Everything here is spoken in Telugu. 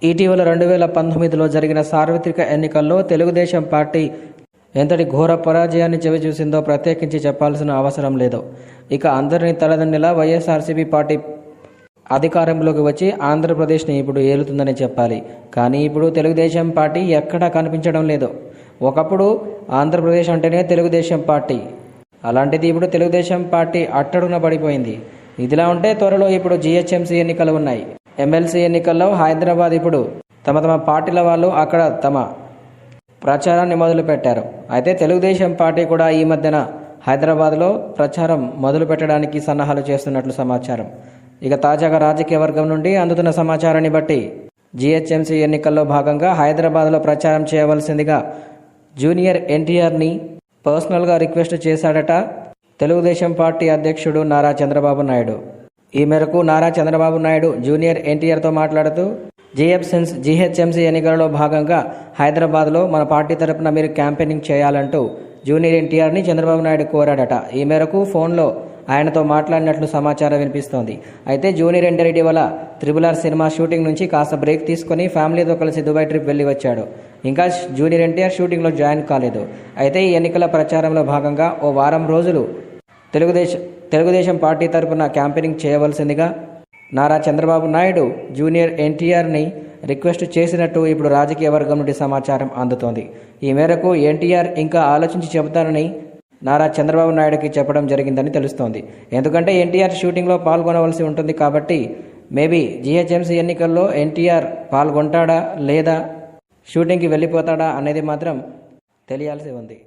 ఇటీవల 2019లో జరిగిన సార్వత్రిక ఎన్నికల్లో తెలుగుదేశం పార్టీ ఎంతటి ఘోర పరాజయాన్ని చవిచూసిందో ప్రత్యేకించి చెప్పాల్సిన అవసరం లేదు. ఇక అందరినీ తలదన్నేలా వైఎస్ఆర్సీపీ పార్టీ అధికారంలోకి వచ్చి ఆంధ్రప్రదేశ్ని ఇప్పుడు ఏలుతుందని చెప్పాలి. కానీ ఇప్పుడు తెలుగుదేశం పార్టీ ఎక్కడా కనిపించడం లేదు. ఒకప్పుడు ఆంధ్రప్రదేశ్ అంటేనే తెలుగుదేశం పార్టీ, అలాంటిది ఇప్పుడు తెలుగుదేశం పార్టీ అట్టడుగున పడిపోయింది. ఇదిలా ఉంటే త్వరలో ఇప్పుడు జీహెచ్ఎంసీ ఎన్నికలు ఉన్నాయి. ఎమ్మెల్సీ ఎన్నికల్లో హైదరాబాద్ ఇప్పుడు తమ పార్టీల వాళ్ళు అక్కడ తమ ప్రచారాన్ని మొదలు పెట్టారు. అయితే తెలుగుదేశం పార్టీ కూడా ఈ మధ్యన హైదరాబాద్లో ప్రచారం మొదలు పెట్టడానికి సన్నాహాలు చేస్తున్నట్లు సమాచారం. ఇక తాజాగా రాజకీయ వర్గం నుండి అందుతున్న సమాచారాన్ని బట్టి జీహెచ్ఎంసీ ఎన్నికల్లో భాగంగా హైదరాబాద్లో ప్రచారం చేయవలసిందిగా జూనియర్ ఎన్టీఆర్ని పర్సనల్గా రిక్వెస్ట్ చేశాడట తెలుగుదేశం పార్టీ అధ్యక్షుడు నారా చంద్రబాబు నాయుడు. ఈ మేరకు నారా చంద్రబాబు నాయుడు జూనియర్ ఎన్టీఆర్తో మాట్లాడుతూ జీహెచ్ఎంసీ ఎన్నికలలో భాగంగా హైదరాబాద్లో మన పార్టీ తరపున మీరు క్యాంపెయినింగ్ చేయాలంటూ జూనియర్ ఎన్టీఆర్ని చంద్రబాబు నాయుడు కోరాడట. ఈ మేరకు ఫోన్లో ఆయనతో మాట్లాడినట్లు సమాచారం వినిపిస్తోంది. అయితే జూనియర్ ఎన్టీఆర్ ఇటీవల RRR సినిమా షూటింగ్ నుంచి కాస్త బ్రేక్ తీసుకుని ఫ్యామిలీతో కలిసి దుబాయ్ ట్రిప్ వెళ్ళి వచ్చాడు. ఇంకా జూనియర్ ఎన్టీఆర్ షూటింగ్లో జాయిన్ కాలేదు. అయితే ఈ ఎన్నికల ప్రచారంలో భాగంగా ఓ వారం రోజులు తెలుగుదేశం పార్టీ తరపున క్యాంపెయినింగ్ చేయవలసిందిగా నారా చంద్రబాబు నాయుడు జూనియర్ ఎన్టీఆర్ని రిక్వెస్ట్ చేసినట్టు ఇప్పుడు రాజకీయ వర్గం నుండి సమాచారం అందుతోంది. ఈ మేరకు ఎన్టీఆర్ ఇంకా ఆలోచించి చెబుతానని నారా చంద్రబాబు నాయుడుకి చెప్పడం జరిగిందని తెలుస్తోంది. ఎందుకంటే ఎన్టీఆర్ షూటింగ్లో పాల్గొనవలసి ఉంటుంది కాబట్టి మేబీ జీహెచ్ఎంసీ ఎన్నికల్లో ఎన్టీఆర్ పాల్గొంటాడా లేదా షూటింగ్కి వెళ్ళిపోతాడా అనేది మాత్రం తెలియాల్సి ఉంది.